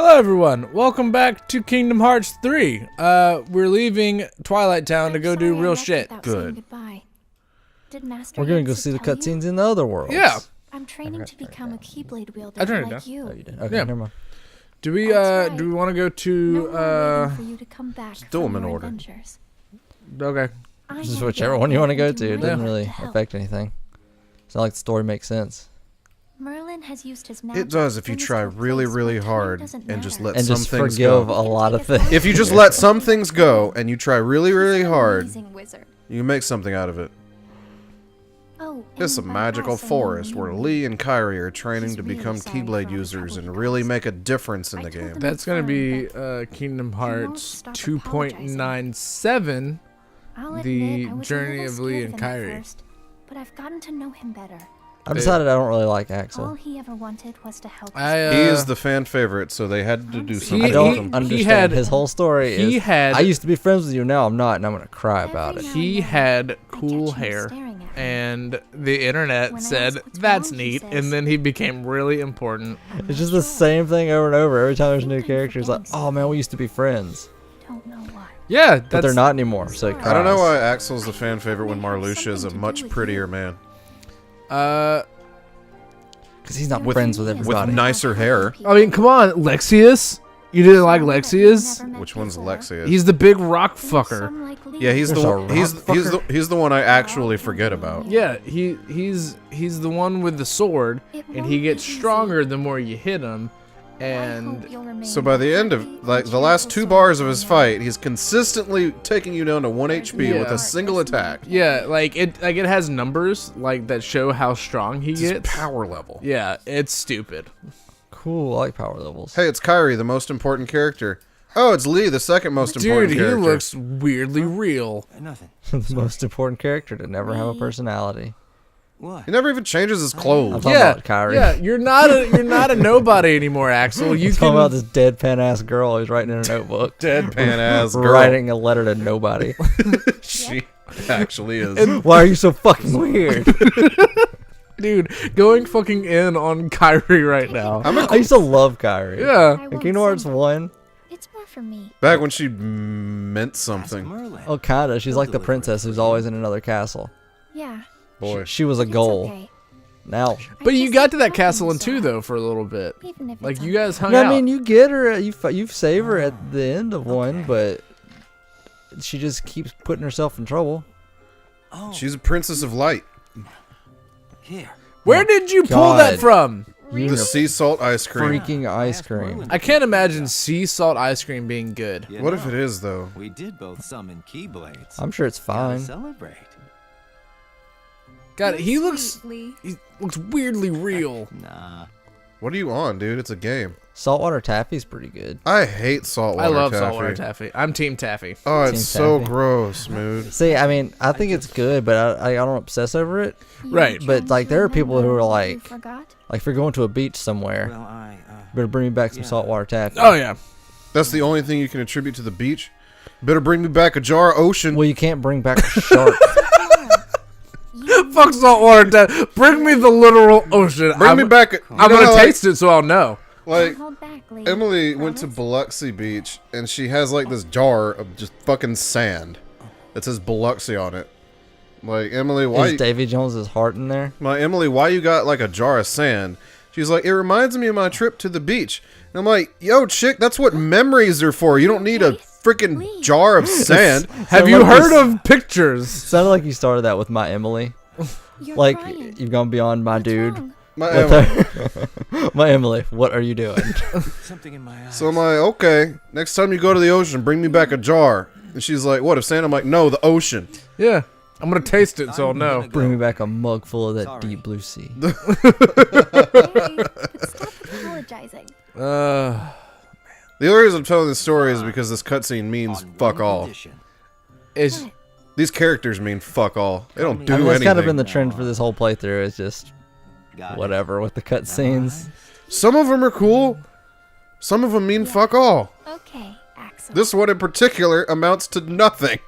Hello everyone, welcome back to Kingdom Hearts 3. We're leaving Twilight Town to go do real shit. Good. We're gonna go see the cutscenes in the other worlds. Yeah. I'm training to become a Keyblade wielder I turned it like down. you. Oh, you did? Okay, Yeah. never mind. Do we That's do we right. want to go No to more waiting for you to come back do them from in your order. adventures. Okay. I Just know whichever you'll one you want to go and do to. It my doesn't part really to help. affect anything. It's not like the story makes sense. Merlin has used his It magic does to if you bring us try to a really, place really where time hard doesn't and just matter. let And some just things forgive go. a lot of things. If you just let some things go and you try really, really He's an hard, amazing wizard. you can make something out of it. Oh, It's a and by magical us, I mean forest you where and me. Lee and Kyrie are training He's to really become sorry for Keyblade all the users trouble and he really caused. make a difference in I the told game. them That's gonna fine, be but Kingdom he won't Hearts stop 2.97. I'll admit The I was a Journey little of Lee scared and of him at Kyrie. first, but I've gotten to know him better. I've decided I don't really like All Axel. he ever wanted was to help I, us. He is the fan favorite, so they had to do He- something I he- with don't him. understand had- his whole story. he Is had- I used to be friends with you, now I'm not, and I'm gonna cry about Every it. now He and then, had I cool catch him hair, staring at me. and the internet When I said, ask what's that's wrong, he neat, says, and then he became really important. It's just the same thing over and over. Every time there's a new think I'm character, it's like, forgetting oh man, we used to be friends. Don't know why. Yeah, But they're not anymore, so he I don't know cries. why Axel's the fan favorite when Marluxia is a much prettier man. Because he's not With- friends with with everybody. nicer hair. I mean, come on, Lexius? You didn't like Lexius? Which one's Alexia? He's the big rock fucker. Yeah, he's There's the a one. rock He's the one I actually forget about. Yeah, he's the one with the sword, and he gets stronger the more you hit him. And So by the end of like the last 2 bars of his fight, he's consistently taking you down to 1 HP with Yeah. a single attack. yeah, like it has numbers like that show how strong he It's his gets. power level. Yeah, it's stupid. Cool, I like power levels. Hey, it's Kyrie, the most important character. Oh, it's Lee, the second most Dude, important he character. looks weirdly real. Nothing. The most important character to never have a personality. What? He never even changes his I'm clothes. talking Yeah, about Kyrie. yeah, you're not a nobody anymore, Axel. You I'm can talking about this deadpan ass girl who's writing in a notebook. Deadpan ass girl. Writing a letter to nobody. She actually is. Why are you so fucking weird? dude going fucking in on Kyrie right now. I used to love Kyrie. Yeah. In Kingdom Hearts 1, It's more for me. Back when she meant something. Merlin. oh kinda, she's like the princess who's always in another castle. Yeah. Boy. She was a It's goal. okay. Now, I But you just got to that love castle him in 2 so though for a little bit. Even if Like it's you guys hung I out. mean, you get her, you save her at the end of 1, but she just keeps putting herself in trouble. Oh, She's a princess of light. here. Where did you pull that God. from? You The know, sea salt ice cream. freaking ice cream. I can't imagine sea salt ice cream being good. You What if know, it is though? We did both summon Keyblades. I'm sure it's Gotta fine. celebrate. God, he looks weirdly real. Nah. What are you on, dude? It's a game. Saltwater taffy's pretty good. I hate saltwater I love taffy. saltwater taffy. I'm team taffy. Oh, Team it's so taffy. gross, mood. See, I mean, I think it's good, but I don't obsess over it. Right. But, like, there are people who are You like- forgot? Like, if you're going to a beach somewhere, Well, I, better bring me back some yeah. saltwater taffy. Oh yeah. That's the only thing you can attribute to the beach. Better bring me back a jar of ocean. Well, you can't bring back a shark. Fuck saltwater taffy. Bring me the literal ocean. Bring me back. I'm gonna taste it so I'll know. Like Hold back, Lee. Emily went to Promise? Biloxi Beach and she has like this jar of just fucking sand that says Biloxi on it. Like Emily, why? Is Davy Jones's heart in there? Emily, why you got like a jar of sand? She's like, it reminds me of my trip to the beach. And I'm like, yo, chick, that's what memories are for. You don't need a freaking jar of sand. Have you heard of pictures? Sounded like you started that with my Emily. You're Like, crying. you've gone beyond my What's dude. wrong? My What Emily. the- my Emily, what are you doing? something in my eyes. So I'm like, okay, next time you go to the ocean, bring me back a jar. And she's like, what, of sand? I'm like, no, the ocean. Yeah. I'm gonna taste it so I'll know. Bring me back a mug full of that Sorry. deep blue sea. Hey, but stop apologizing. Uh, The only reason I'm telling this story is because this cutscene means On fuck one all. condition. it's These characters mean fuck all. They don't do I mean, that's anything. kind of been the trend for this whole playthrough. Is just Got it. whatever with the cutscenes. Some of them are cool. Some of them mean fuck all. Okay, Axel. This one in particular amounts to nothing.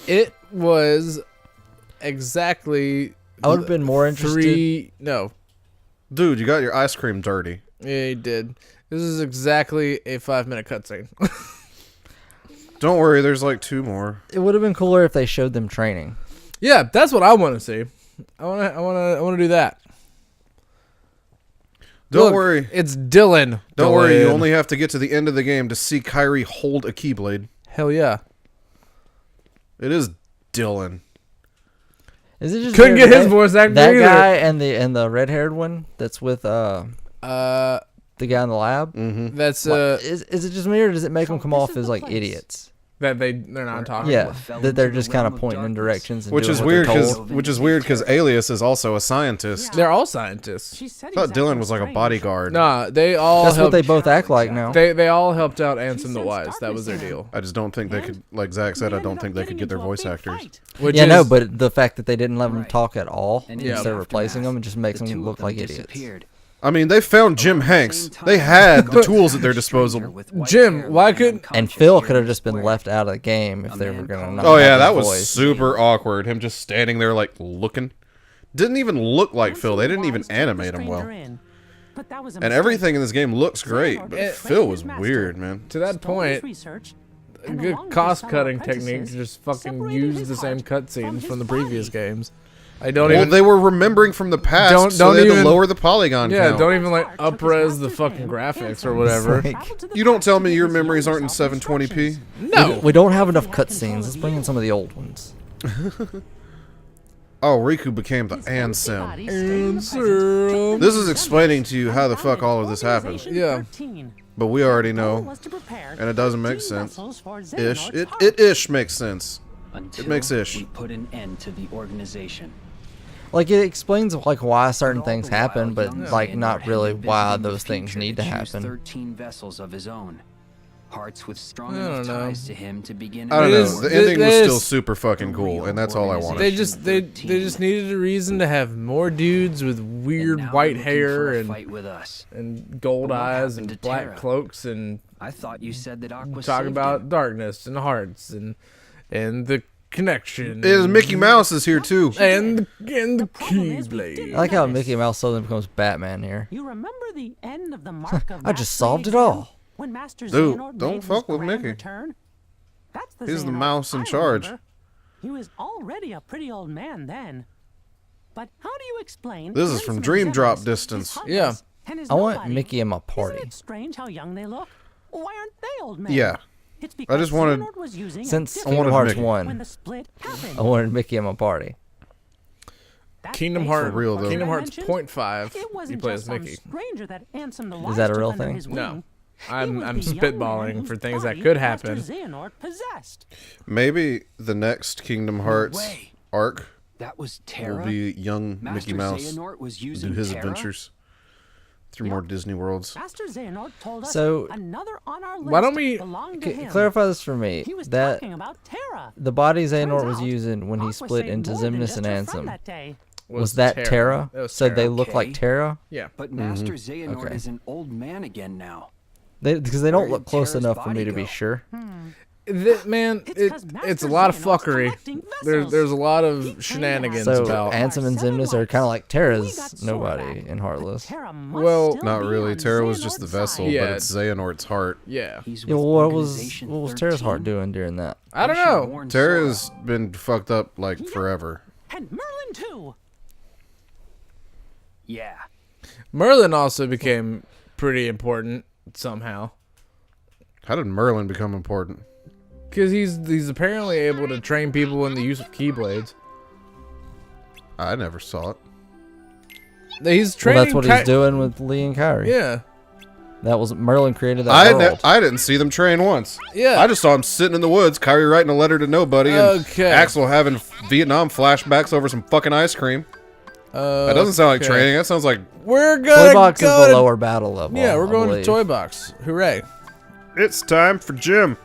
it was exactly I would have been more interested. no. Dude, you got your ice cream dirty. Yeah, he did. This is exactly a 5-minute cutscene. Don't worry, there's like 2 more. It would have been cooler if they showed them training. Yeah, that's what I want to see. I want to do that. Don't Look, worry. it's Dylan. Don't worry, you Dylan. only have to get to the end of the game to see Kyrie hold a Keyblade. Hell yeah. It is Dylan. Is it just Couldn't weird get his voice actor that either. guy and the red-haired one that's with the Uh, guy in the lab? Mm-hmm. that's What- is it just me or does it make them come off as like idiots? that they're not talking. Yeah, about. that they're just kind of pointing in directions and Which doing is what weird they're because told. Alias is also a scientist. They're all scientists. She said I thought Dylan was like a bodyguard. Nah, they all That's what helped, they both act like now. they all helped out Ansem the Wise. That was their deal. I just don't think they could, like Zach said, I don't think they could get their voice actors. Which Yeah, is, no, but the fact that they didn't let them talk at all And Yeah. instead of in the replacing them, it aftermath, just makes the them 2 look of them like idiots. disappeared. I mean, they found Jim Hanks. They had the tools at their disposal. Jim, why couldn't- And Phil could have just been left out of the game if they were going to not Oh yeah, have that his was voice. super awkward. Him just standing there like looking. Didn't even look like Phil. They didn't even animate him well. And everything in this game looks great, but Phil was weird, man. To that point, a good cost-cutting technique to just fucking use the same cutscenes from the previous games. I don't Well, even. they were remembering from the past, Don't- so don't they had even- to lower the polygon Yeah, count. don't even like up-res the fucking graphics or whatever. You don't tell me your memories aren't in 720p? No. We don't have enough cutscenes. Let's bring in some of the old ones. Oh, Riku became the Ansem. Ansem. This is explaining to you how the fuck all of this happened. Yeah. But we already know, and it doesn't make sense. Ish. It ish makes sense. Until makes ish. we put an end to the organization. Like, it explains like why certain things All the happen, while, but young like Xehanort not had really envisioned why in the those things future need to choose happen. 13 vessels of his own. Hearts with strong I enough don't know. ties to him to begin. I don't They know. just- The they- ending was they still just- super fucking cool, and that's all I wanted. They just needed a reason to have more dudes with weird white hair and fight with us. gold What eyes happened and to black Terra? cloaks and I thought you said that Aqua talk saved about him. darkness and hearts and the connection. And Mickey Mouse is here too. and the problem is we Keyblade. didn't I like how Yes. Mickey Mouse suddenly becomes Batman here. You remember the end of the mark of I just Mastery solved it exam? all. When Master Dude, Xehanort don't made fuck his with grand Mickey. return? That's the He's the Xehanort mouse in I charge. remember. He was already a pretty old man then. But how do you explain? This is from Ansem Dream and Drop Xenos, distance. his Yeah. heartless, and his I want nobody? Mickey in my Isn't party. it strange how young they look? Why aren't they old men? Yeah. It's because just wanted- Xehanort was using a Since different Kingdom wanted Hearts Mickey. 1, when the split happened. I wanted Mickey in my party. That's Kingdom based Hearts. on real, what though. Kingdom I Hearts mentioned. .5. It You wasn't play just as some Mickey. stranger that Ansem the Is that a Wise real took under thing? his No. wing. He I'm was I'm the young man spitballing whose for things that body could Master happen. Xehanort possessed. Maybe the next Kingdom Hearts way. arc That was will Terra. be young Master Mickey Mouse Xehanort was do using his Terra? adventures through more Disney worlds. Master Xehanort told us So, another on our list why don't we- belonged to him. Clarify this for me. He was That talking about Terra. the body Xehanort Turns was out, using when he Aqua split saved into more than Xemnas just and her friend Ansem, that day. was that Terra? That was So they Terra. look like Okay. Terra? Yeah. But Master Xehanort Okay. is an old man again now. Because they don't Where look did close Terra's enough for me body to be go? sure. Man, It's 'cause it's Master a lot of Xehanort's fuckery. collecting There's vessels. a lot He of trained shenanigans So about. Ansem and Xemnas are kind of like We got Terra's nobody Sorak, in Heartless. but Terra must Well, still Not be really. on Terra was just the Xehanort's vessel, side. Yeah. but it's Xehanort's heart. Yeah. He's Yeah, with well, what Organization was Terra's heart 13. doing during that? I don't We should know. warn Terra's Sora. been fucked up like forever. And Merlin too. Yeah. Merlin also became pretty important somehow. How did Merlin become important? Because he's apparently able to train people in the use of Keyblades. I never saw it. He's Well, training. that's what he's doing with Lee and Kyrie. Yeah. That was Merlin created that world. I didn't see them train once. Yeah. I just saw him sitting in the woods, Kyrie writing a letter to nobody, and Okay. Axel having Vietnam flashbacks over some fucking ice cream. That doesn't sound like Okay. training. That sounds like We're Toy gonna Box go is the to- lower battle level. Yeah, we're I going to believe. Toy Box. Hooray! it's time for Jim,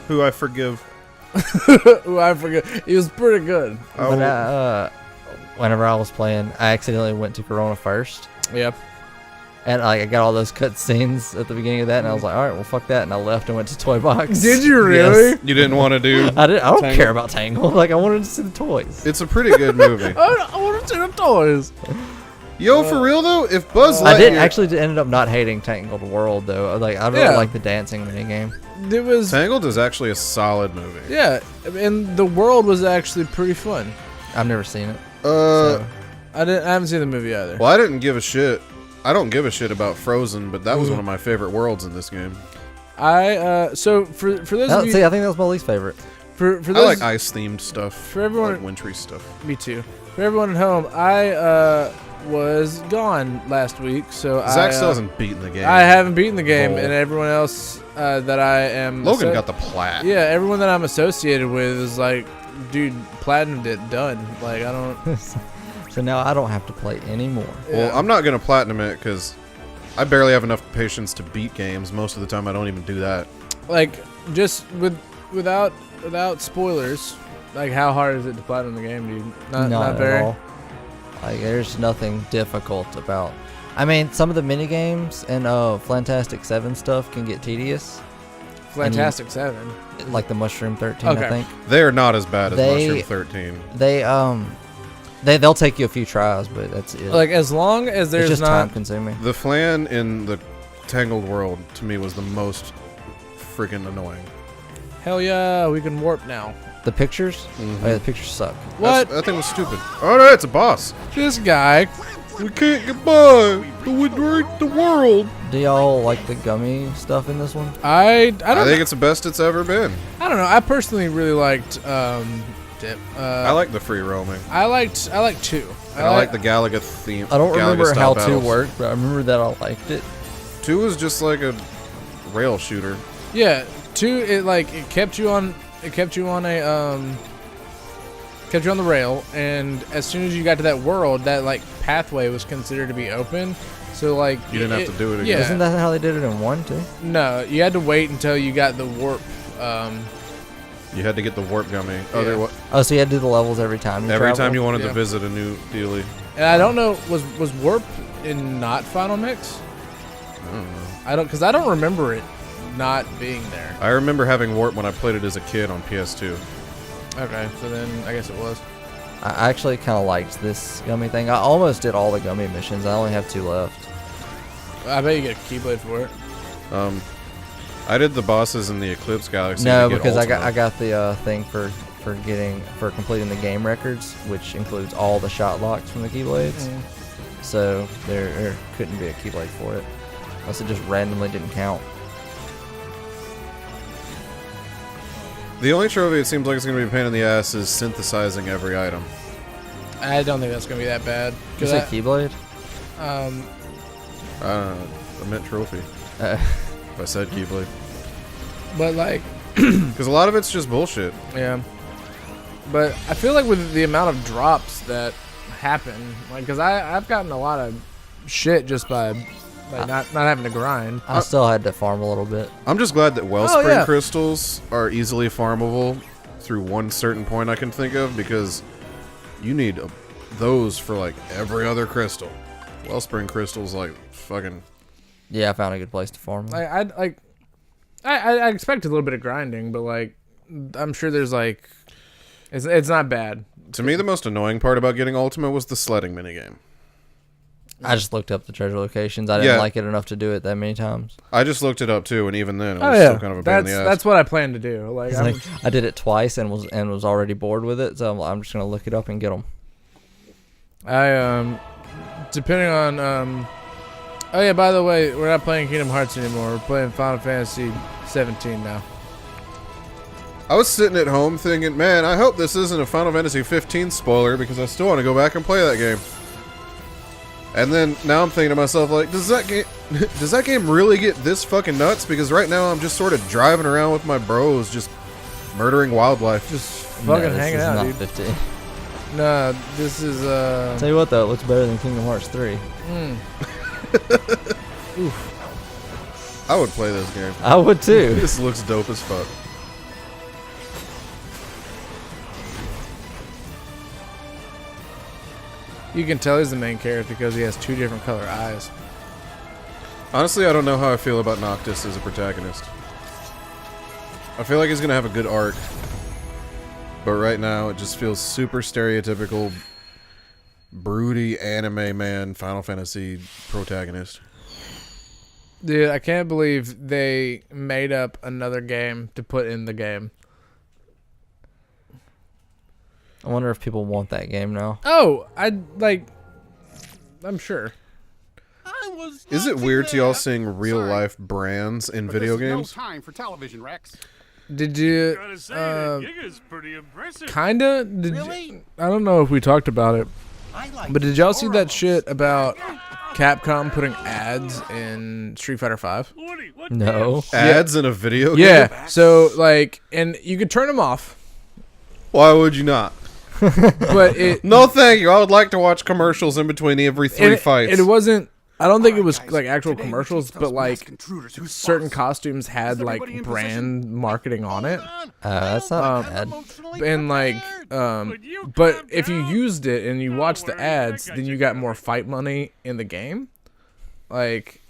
who I forgive. Ooh, I forget. He was pretty good. But whenever I was playing, I accidentally went to Corona first, Yep. and like I got all those cut scenes at the beginning of that, and I was like, all right, well, fuck that, and I left and went to Toy Box. Did you really? Yes. You didn't want to do. I don't Tangled? care about Tangled. Like I wanted to see the toys. It's a pretty good movie. I want to see the toys. Yo, for real though, if Buzz I Lightyear, did actually ended up not hating Tangled World though. Like I really Yeah. like the dancing minigame. It was Tangled is actually a solid movie. yeah, and the world was actually pretty fun. I've never seen it. Uh, So. I haven't seen the movie either. well, I didn't give a shit. I don't give a shit about Frozen, but that was one of my favorite worlds in this game. So for those of you, See, I think that was my least favorite. for I those like ice-themed stuff. for everyone, like wintry stuff. me too. For everyone at home, I was gone last week, so Zach still hasn't beaten the game. I haven't beaten the game, Lol. and everyone else that I am Logan got the plat. yeah, everyone that I'm associated with is like, dude, platinumed it, done. Like I don't. So now I don't have to play anymore. Well, Yeah. I'm not gonna platinum it because I barely have enough patience to beat games. Most of the time, I don't even do that. Like just without spoilers. Like how hard is it to platinum the game, dude? Not at very. all. Like there's nothing difficult about. I mean, some of the mini games and Fantastic 7 stuff can get tedious. Fantastic 7. Like the Mushroom 13, Okay. I think. They are not as bad as They- Mushroom 13. They'll take you a few tries, but that's it. Like as long as it's there's just not time consuming. The flan in the Tangled world to me was the most freaking annoying. hell yeah, we can warp now. The pictures? Mhm. Oh, yeah, the pictures suck. What? That thing was stupid. Oh no, it's a boss. This guy. We can't get by. We're in the world. Do y'all like the gummy stuff in this one? I I don't think it's the best it's ever been. I don't know. I personally really liked Dip. I like the free roaming. I liked 2. And I like the Galaga theme. I don't Galaga remember style how 2 battles. worked, but I remember that I liked it. 2 was just like a rail shooter. Yeah, 2 it kept you on the rail, and as soon as you got to that world, that like pathway was considered to be open. So like You didn't have to do it again. Yeah. Isn't that how they did it in 1 too? No, you had to wait until you got the warp. You had to get the warp gummy. Oh, Yeah. there wa- Oh, so you had to do the levels every time you every travel? time you wanted Yeah. to visit a new dealie. And I don't know, was warp in not Final Mix? I don't know. Because I don't remember it not being there. I remember having warp when I played it as a kid on PS2. Okay, so then I guess it was. I actually kind of liked this gummy thing. I almost did all the gummy missions. I only have 2 left. I bet you get a Keyblade for it. I did the bosses in the Eclipse Galaxy. No, to get because I Ultima. got the thing for completing the game records, which includes all the shot locks from the Keyblades. So there couldn't be a Keyblade for it, unless it just randomly didn't count. The only trophy it seems like it's going to be a pain in the ass is synthesizing every item. I don't think that's gonna be that bad. Did you say 'Cause Keyblade? I meant trophy. If I said Keyblade. but like, Because a lot of it's just bullshit. yeah. But I feel like with the amount of drops that happen, like, because I've gotten a lot of shit just by not having to grind. I still had to farm a little bit. I'm just glad that Wellspring yeah. crystals are easily farmable through one certain point I can think of, because you need those for like every other crystal. Wellspring crystals, like fucking. Yeah, I found a good place to farm. them. I expected a little bit of grinding, but like, I'm sure there's like, it's not bad. To me, the most annoying part about getting Ultima was the sledding minigame. I just looked up the treasure locations. I didn't Yeah. like it enough to do it that many times. I just looked it up too, and even then, it Oh was yeah, still kind of a pain in the ass. that's what I plan to do. Like, It's like I did it twice and was already bored with it, so I'm just gonna look it up and get them. Depending on oh yeah, by the way, we're not playing Kingdom Hearts anymore. We're playing Final Fantasy 17 now. I was sitting at home thinking, man, I hope this isn't a Final Fantasy 15 spoiler, because I still want to go back and play that game. And then now I'm thinking to myself, like, does that game really get this fucking nuts? Because right now I'm just sort of driving around with my bros, just murdering wildlife. Just fucking hanging out, dude. 15. No, this is Tell you what though, it looks better than Kingdom Hearts 3. I would play this game. I would too. This looks dope as fuck. You can tell he's the main character because he has 2 different color eyes. Honestly, I don't know how I feel about Noctis as a protagonist. I feel like he's gonna have a good arc, but right now it just feels super stereotypical broody anime man Final Fantasy protagonist. Dude, I can't believe they made up another game to put in the game. I wonder if people want that game now. Oh, I'm sure. Is it weird to y'all seeing real life brands in video games? No time for television, Rex. Did you? Gotta say, that gig is pretty impressive. Kinda. I don't know if we talked about it, but did y'all see that shit about Capcom putting ads in Street Fighter V? No. Ads in a video game? Yeah. So and you could turn them off, Why would you not? but it. No, thank you. I would like to watch commercials in between every three fights. It wasn't. I don't think it was like actual commercials, but like certain costumes had like brand marketing on it. That's not bad. And but if you used it and you watched the ads, then you got more fight money in the game. Like,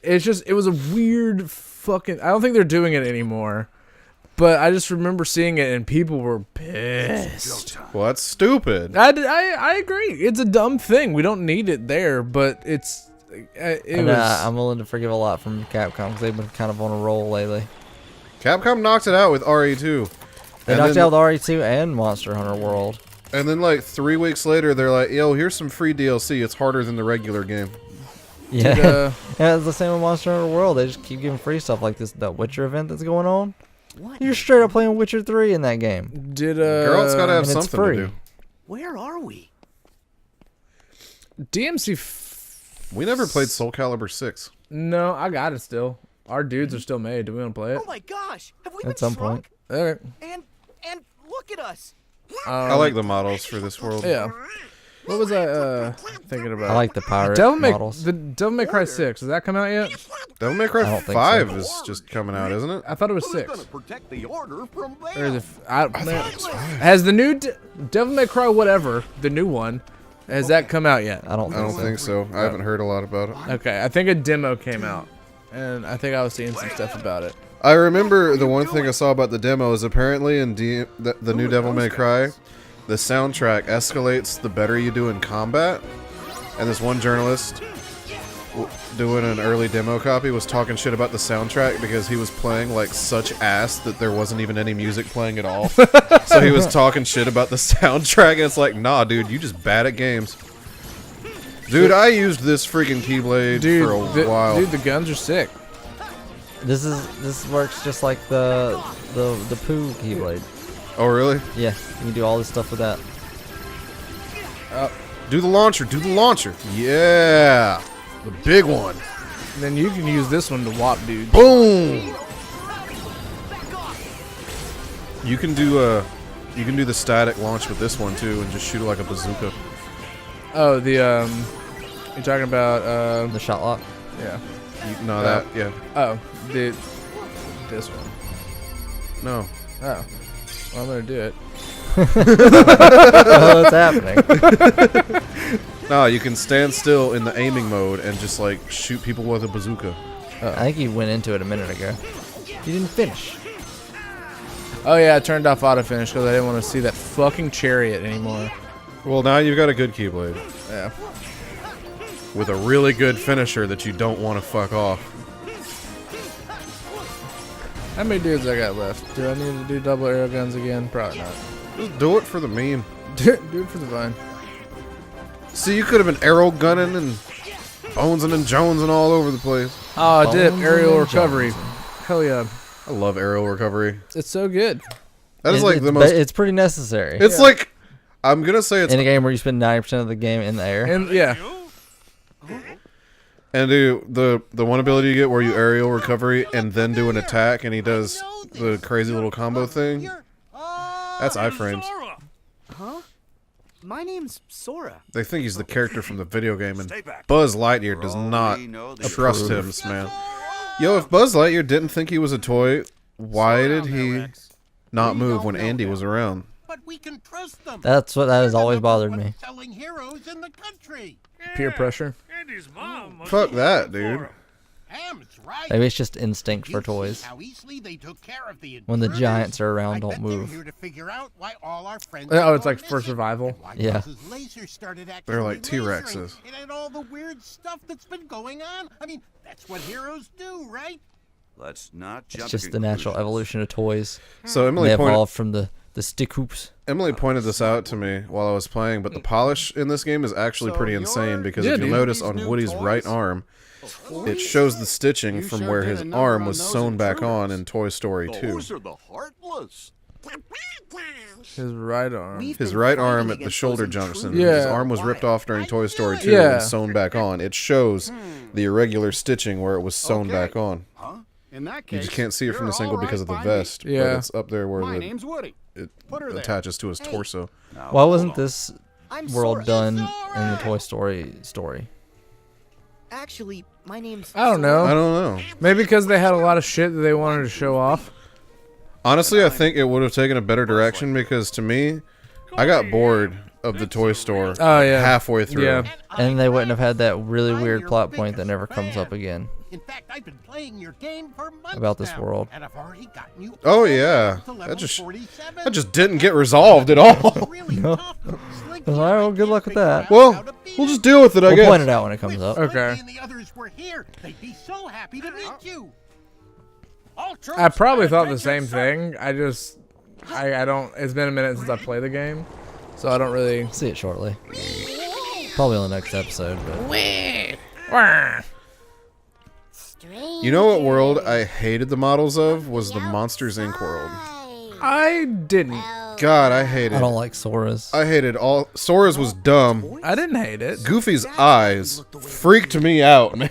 it was a weird fucking. I don't think they're doing it anymore. But I just remember seeing it and people were pissed. Well, that's stupid. I agree. It's a dumb thing. We don't need it there, but I'm willing to forgive a lot from Capcom because they've been kind of on a roll lately. Capcom knocked it out with RE2. They knocked out with RE2 and Monster Hunter World. And then like 3 weeks later, they're like, yo, here's some free DLC. It's harder than the regular game. Yeah. Yeah, it's the same with Monster Hunter World. They just keep giving free stuff like that Witcher event that's going on. You're straight up playing Witcher 3 in that game. Girl, it's gotta have and it's something free. to do. Where are we? DMC. We never played Soul Calibur 6. No, I got it still. Our dudes are still made. Do we want to play it? Oh my gosh! Have we At some point. Okay. And look at us. I like the models for this world. Yeah. What was I thinking about? I like the pirate models. The Devil May Cry 6. Has that come out yet? Devil May I Cry don't think 5 so. is just coming out, isn't it? I thought it was 6. Protect the order from Or is it? Has the new Devil May Cry whatever, the new one, has that come out yet? I don't think so. I haven't heard a lot about it. Okay, I think a demo came out, and I think I was seeing some stuff about it. I remember the one thing I saw about the demo is apparently in the new Devil May Cry, the soundtrack escalates the better you do in combat. And this one journalist doing an early demo copy was talking shit about the soundtrack because he was playing like such ass that there wasn't even any music playing at all. So he was talking shit about the soundtrack, and it's like, nah, dude, you just bad at games. Dude, I used this freaking Keyblade for a while. Dude, the guns are sick. This works just like the poo Keyblade. Oh, really? Yeah, you can do all this stuff with that. Do the launcher. Do the launcher. Yeah. The big one. And then you can use this one to whop dude. Boom. You can do the static launch with this one too, and just shoot it like a bazooka. Oh, you're talking about The shot lock. yeah. Yeah. Oh, this one. No. Oh, well, I'm gonna do it. Oh, it's happening. No, you can stand still in the aiming mode and just like shoot people with a bazooka. I think you went into it a minute ago. You didn't finish. Oh yeah, I turned off auto finish because I didn't want to see that fucking chariot anymore. Well, now you've got a good Keyblade. Yeah. With a really good finisher that you don't want to fuck off. How many dudes I got left? Do I need to do double arrow guns again? Probably not. Just do it for the meme. Do it for the vine. See, you could have been arrow gunning and bonesing and jonesing all over the place. Oh, dip aerial and recovery. Johnson. Hell yeah, I love aerial recovery. it's so good. That is like the most. It's pretty necessary. It's like, I'm gonna say it's in a game where you spend 90% of the game in the air. And yeah, and do the one ability you get where you aerial recovery and then do an attack, and he does the crazy little combo thing. That's iframes. Huh? My name's Sora. They think he's the character from the video game, and Buzz Lightyear does not trust him, man. Yo, if Buzz Lightyear didn't think he was a toy, why did he not move when Andy was around? But we can trust them. That has always bothered me. Selling heroes in the country. peer pressure. Andy's mom must Fuck be that, looking for dude. him. right. Maybe it's just instinct for toys. How easily they took care of the When the intruders? giants are around, I don't bet they're move. here to figure out why all our friends Oh, are it's like for missing, survival. and why Yeah. Buzz's laser started They're like actively T-Rexes. lasering, and all the weird stuff that's been going on. I mean, that's what heroes do, right? Let's not It's jump just to the natural conclusions. evolution of toys. So They Emily pointed evolved from the stick hoops. Emily pointed this out to me while I was playing, but the polish in this game is actually pretty insane because Yeah, if you dude. notice on Woody's right arm, it shows the stitching from where his arm was sewn back on in Toy Story 2. Those are the heartless. His right arm. His right arm at the shoulder junction. His Yeah. arm was ripped off during Toy Story 2 Yeah. and sewn back on. It shows the irregular stitching where it was sewn back on. In that You case, just can't see it from this you're angle all because of the right by me. vest, but Yeah. it's up there where My the, name's Woody. it Put her there. attaches to his torso. Why wasn't this I'm world Sora. done in the Toy Story story? Actually, my name's. I don't know. I don't know. Maybe because they had a lot of shit that they wanted to show off. Honestly, I think it would have taken a better direction because to me, I got bored of the toy store Oh, yeah. halfway through. Yeah. And they wouldn't have had that really weird plot point that never comes up again. In fact, I've been playing your game for months About this now, world. and I've already gotten you Oh all yeah, to level that just 47. didn't get resolved at all. Really No. tough. Slinky, All right, well, I good can't luck with figure that. out how Well, to beat we'll him. just deal with it, I We'll guess. point it out when it comes up. Slinky Okay. and the others were here. They'd be so happy to meet you. All troops, I probably thought the attention, same sir. thing. I don't. It's been a minute since I played the game, so I don't really. See it shortly. Probably on the next episode, but You know what world I hated the models of was the Monsters Inc. world. I didn't. God, I hated. I don't like Sora's. I hated all. Sora's was dumb. I didn't hate it. Goofy's eyes freaked me out, man.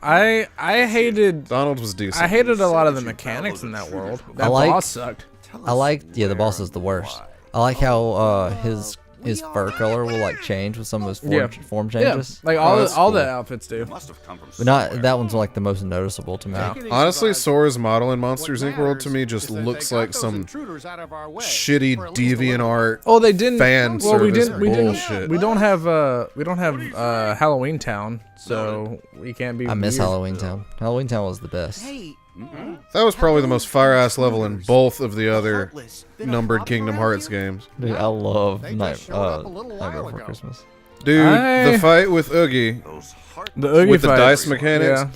I hated. Donald was decent. I hated a lot of the mechanics in that world. That like- boss sucked. I like, yeah, the boss is the worst. I like how his fur color will like change with some of his form Yeah, changes. like Oh, all that's the cool. outfits do. Must have come from But not somewhere. that one's like the most noticeable to me. Honestly, Sora's model in Monsters Inc. world to me just looks like some shitty deviant art. Oh, they didn't. Fan well, we service didn't. We bullshit. didn't. We don't have. Halloween Town, so we can't be. I miss weird. Halloween Town. Halloween Town was the best. Hey, That was probably the most fire-ass level in both of the other Heartless. Been a numbered hobby Kingdom around Hearts here? games. Dude, I love They just Night, showed up a little Nightmare while Before ago. Christmas. Dude, I- the fight with Oogie Those heart- The Oogie with the fight. dice mechanics. Yeah.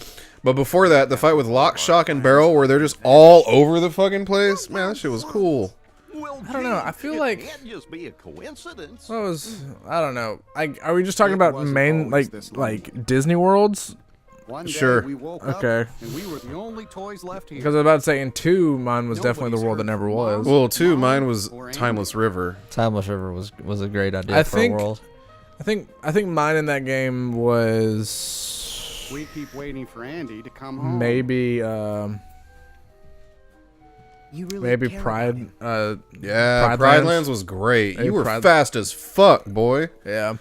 But before that, the fight with Lock, Shock, and Barrel, where they're just all over the fucking place. Man, that shit was cool. Well, I don't know. I feel it like. can't just be a coincidence. What was? I don't know. Are we just talking about main like Disney worlds? One day Sure. we woke up Okay. and we were the only toys left here. Because I was about to say in 2, mine was definitely the world that never was. Well, too, mine was Timeless River. Timeless River was a great idea I for think- a world. I think mine in that game was We keep waiting for Andy to come home. maybe You really maybe care Pride. Yeah, Pride Pride Lands? Lands was great. Hey, You were Pride- fast as fuck, boy. Yeah.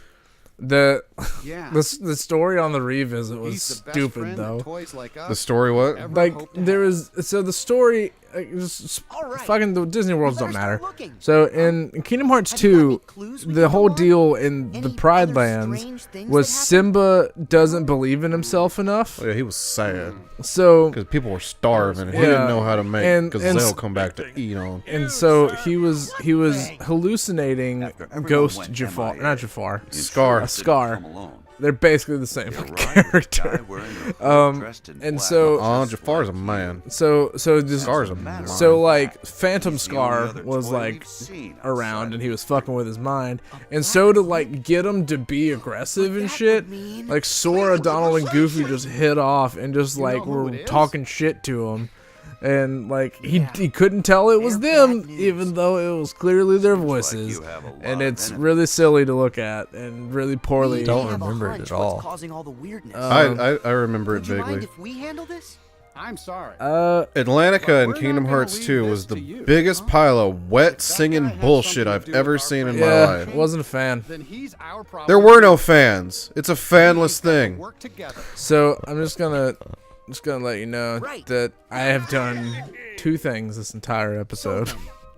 The Yeah. the story on the revisit was He's the best stupid friend that though. toys like us The story, what? ever Like hoped to there have. was the story just All right. fucking the Disney worlds don't better matter. start looking. So in Kingdom Hearts Have you got any 2, clues we the can whole go on? deal in the Any Pride other Lands strange things was that happen? Simba doesn't believe in himself enough. Oh, yeah, he was sad So because people were starving and he Yeah. didn't know how to make And Gazelle come back to eat on. and so he was hallucinating Ghost Jafar, not Jafar. Scar. Scar. Come alone. They're basically the same You're right, there's a guy character. wearing a coat dressed in and black. so Oh, Jafar's a man. so just Scar's a man. so like Phantom He's the only Scar other was toy like we've seen around outside and he was fucking with his mind, and so to like get him to be aggressive and That shit, would mean- like Sora, Donald, and Goofy just hit off and just You know like who were it is? talking shit to him. And like he couldn't tell it was They're them, bad news. even though it was clearly their Seems like voices. you have a lot And of it's enemies. really silly to look at and really poorly. Don't I have a remember it hunch at what's all. causing all the weirdness. I remember it Would you mind vaguely. if we handle this? I'm sorry. Atlantica But in we're Kingdom not gonna Hearts leave 2 this was the to you, biggest huh? pile of wet If that singing guy had bullshit something to I've do with ever our seen in friend my Yeah, life. wasn't a fan. Then he's our problem. There were no fans. It's a fanless thing. Work together. So I'm just gonna let you know Right. that I have done 2 things this entire episode.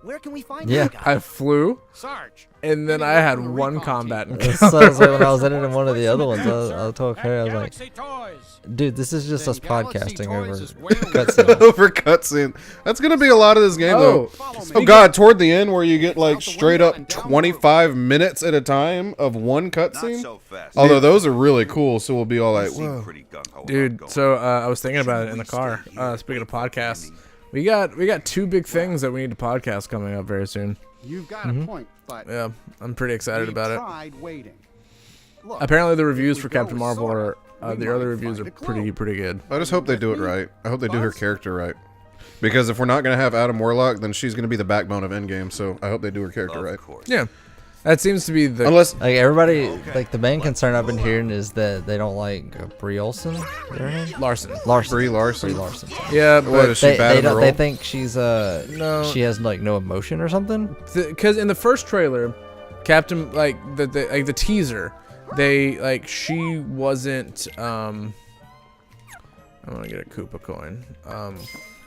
Where can we find Yeah. that guy? I flew, Sarge. and then I had one combat encounter. So I was like, when I was editing one of the other ones, I told Harry, I was like, Galaxy Toys. dude, this is just us Galaxy podcasting Toys over is where we- cutscenes. Over cutscene. That's gonna be a lot of this game, though. Follow me. Oh god, toward the end where you get like straight up 25 minutes at a time of one Not cutscene. so fast. Although those are really cool, so we'll be all like, Seem whoa. pretty gung-ho about Dude, going. so I was thinking about it in the car. Speaking of podcasts, we got 2 big things that we need to podcast coming up very soon. You've got a point, but Yeah, I'm pretty excited we about it. tried waiting. Look, Apparently, the reviews if for we go Captain with Marvel Sora, are we the early might reviews are find a clue. pretty good. I just hope they do it right. I hope they do her character right. Because if we're not gonna have Adam Warlock, then she's gonna be the backbone of Endgame. So I hope they do her character right. Of course. Yeah, that seems to be the Unless Like everybody, like the main concern I've been hearing is that they don't like Brie Olsen. Is that her name? Larson. Larson. Brie Larson. Brie Larson. Yeah, What but is she bad in the They role? think she's No. she has like no emotion or something. because in the first trailer, Captain like the teaser, they like she wasn't I want to get a Koopa coin.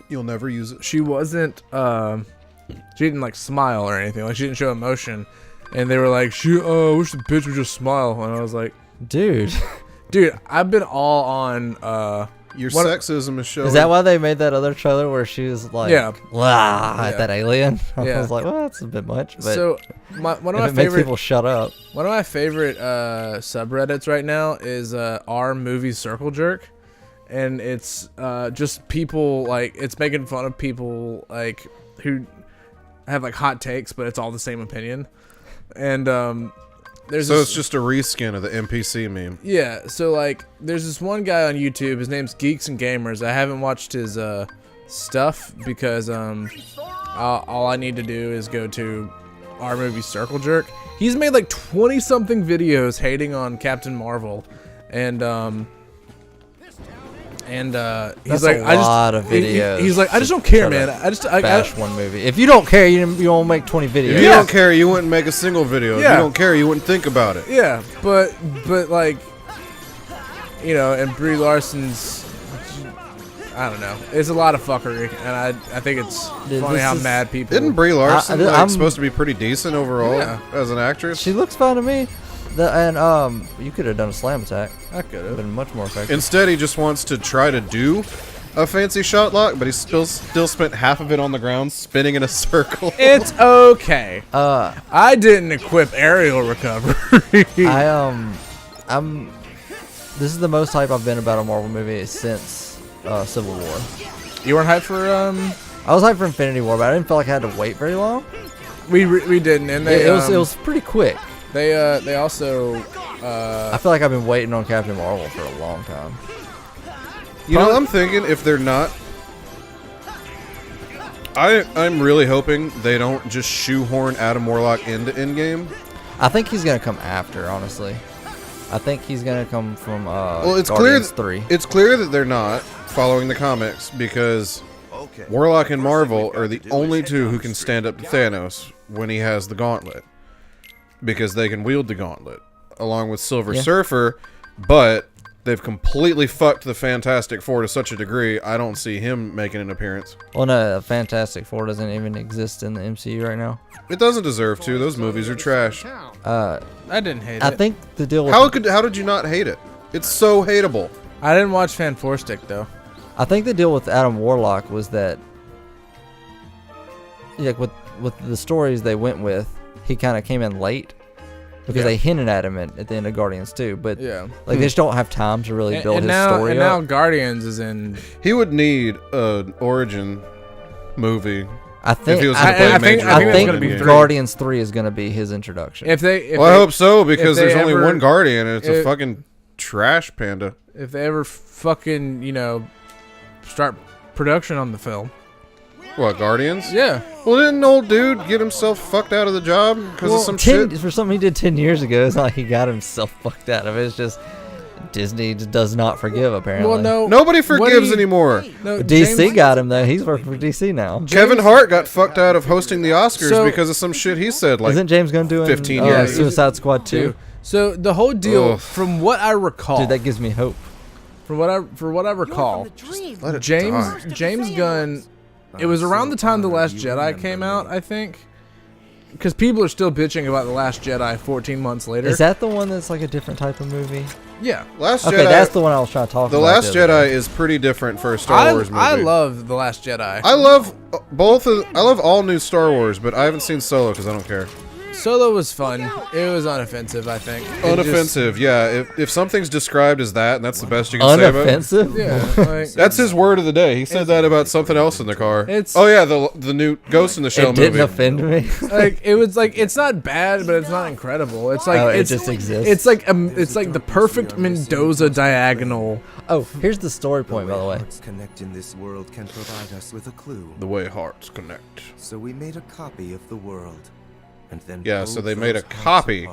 You'll never use it. She wasn't she didn't like smile or anything, like she didn't show emotion, and they were like she wish the bitch would just smile, and I was like, Dude, I've been all on Your What- sexism is showing. is that why they made that other trailer where she was like, Yeah. "Wah," at Yeah. that alien? I Yeah. was like, well, that's a bit much. But so one of if my it makes favorite people shut up. one of my favorite subreddits right now is our movie Circle Jerk, and it's just people like it's making fun of people like who have like hot takes, but it's all the same opinion. And there's So this, it's just a reskin of the NPC meme. yeah. So like there's this one guy on YouTube. His name's Geeks and Gamers. I haven't watched his stuff because all I need to do is go to our movie Circle Jerk. He's made like 20 something videos hating on Captain Marvel, and he's That's like, a I just lot of videos. he's like, I just don't care, Shut man. up. I just I Bash one movie. If you don't care, you won't make 20 videos. If you don't care, you wouldn't make a single video. If Yeah. you don't care, you wouldn't think about it. yeah, but like, you know, and Brie Larson's. I don't know. It's a lot of fuckery, and I think it's Dude, funny this how is- mad people. Isn't Brie Larson I'm- supposed to be pretty decent overall Yeah. as an actress? She looks fine to me. You could have done a slam attack. I could Would have have. been much more effective. Instead, he just wants to try to do a fancy shot lock, but he still spent half of it on the ground spinning in a circle. It's okay. Uh, I didn't equip aerial recovery. I'm. This is the most hype I've been about a Marvel movie since Civil War. You weren't hyped for I was hyped for Infinity War, but I didn't feel like I had to wait very long. we didn't, and they It was pretty quick. they also I feel like I've been waiting on Captain Marvel for a long time. You know, I'm thinking if they're not, I'm really hoping they don't just shoehorn Adam Warlock into Endgame. I think he's gonna come after, honestly. I think he's gonna come from Well, it's Guardians clear 3. it's clear that they're not following the comics because Okay. Warlock and First thing Marvel we've got are to the do is only head two down who the can street. stand up to Thanos when he has the gauntlet. Because they can wield the gauntlet, along with Silver Yeah. Surfer, but they've completely fucked the Fantastic Four to such a degree, I don't see him making an appearance. Well, no, Fantastic Four doesn't even exist in the MCU right now. It doesn't deserve to. Those movies are trash. I didn't hate I it. think the deal with How did you not hate it? It's so hateable. I didn't watch Fan Four Stick though. I think the deal with Adam Warlock was that, like with the stories they went with, he kind of came in late because they hinted at him at the end of Guardians 2, but Yeah. like they just don't have time to really build his story and up. now Guardians is in. He would need an origin movie. I think he was I- gonna play I a think- major I I think role it's gonna in be the game. three. Guardians 3 is going to be his introduction. If they, Well, I hope so because if they there's only ever- one Guardian and it's a if- fucking trash panda. if they ever fucking start production on the film. What, Guardians? Yeah. Well, didn't old dude get himself fucked out of the job because of some shit? For something he did 10 years ago, it's not like he got himself fucked out of it. It's just Disney just does not forgive, apparently. Well, no. Nobody what forgives do you- anymore. No, DC James- got him, though. He's working for DC now. Kevin Hart got fucked out of hosting the Oscars So- because of some shit he said like Isn't James Gunn doing 15 years. Suicide Squad 2? Too. So the whole deal, Ugh. from what I recall, Dude, that gives me hope. from what I recall, let it James die. Gunn it was around the time The Last Jedi came out, I think. Because people are still bitching about The Last Jedi 14 months later. Is that the one that's like a different type of movie? Yeah. Last Okay, Jedi, that's the one I was trying to talk The about. Last Jedi is pretty different for a Star Wars movie. I love The Last Jedi. I love I love all new Star Wars, but I haven't seen Solo because I don't care. Solo was fun. It was unoffensive, I think. Unoffensive, yeah. If something's described as that, and that's the best you can say about it. Unoffensive? Yeah. Like, That's his word of the day. He said that about something else in the car. It's- Oh yeah, the new Ghost in the Shell It didn't movie. offend me. like it was like it's not bad, but it's not incredible. It's like It it's just exists. It's like the perfect Mendoza diagonal. Oh, here's the story point, by the way. Connect in this world can provide us with a clue. The way hearts connect. So we made a copy of the world. And then Yeah, so they made a copy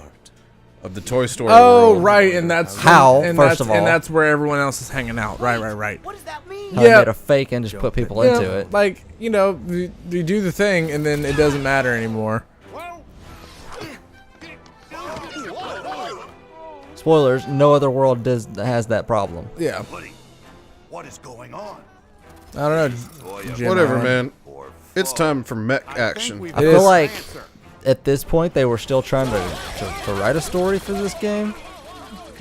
of the Toy Story Oh, world. right, and that's How, and first that's, of all? and that's where everyone else is hanging out. Right. What does that mean? How they Yeah. made a fake and just put people into it. Like, you know, you do the thing and then it doesn't matter anymore. Spoilers, no other world has that problem. Yeah. Buddy, what is going on? I don't know. Jim Whatever, Allen. man. It's time for mech action. I It feel is. like at this point they were still trying to write a story for this game.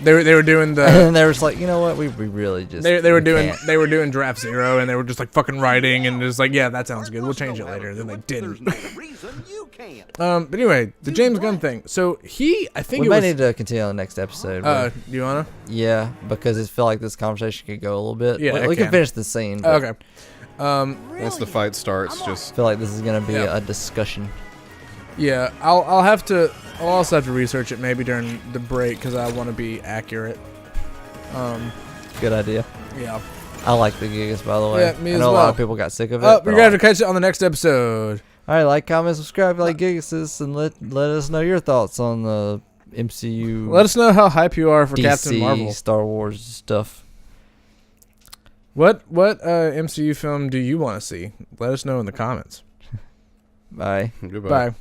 They were doing the And they were just like, you know what, we really just they were we doing can't. they were doing draft 0 and they were just like fucking writing and just like, yeah, that sounds good. We'll change it later. Then they didn't. Reason you can't. But anyway, the James Gunn thing. So I think We it might was. need to continue on the next episode. but- Do you wanna? yeah, because I feel like this conversation could go a little bit. Yeah, we it can can. finish the scene. But Okay. Once the fight starts, I just feel like this is gonna be Yeah. a discussion. Yeah, I'll also have to research it maybe during the break because I want to be accurate. Good idea. Yeah. I like the gigas, by the way. Yeah, me I as know a lot well. of people got sick of it. We're but gonna I have to like catch it on the next episode. All right, like, comment, subscribe, like Gigasis, and let us know your thoughts on the MCU. Let us know how hype you are for DC, Captain Marvel. Star Wars stuff. What MCU film do you want to see? Let us know in the comments. Bye. goodbye. Bye.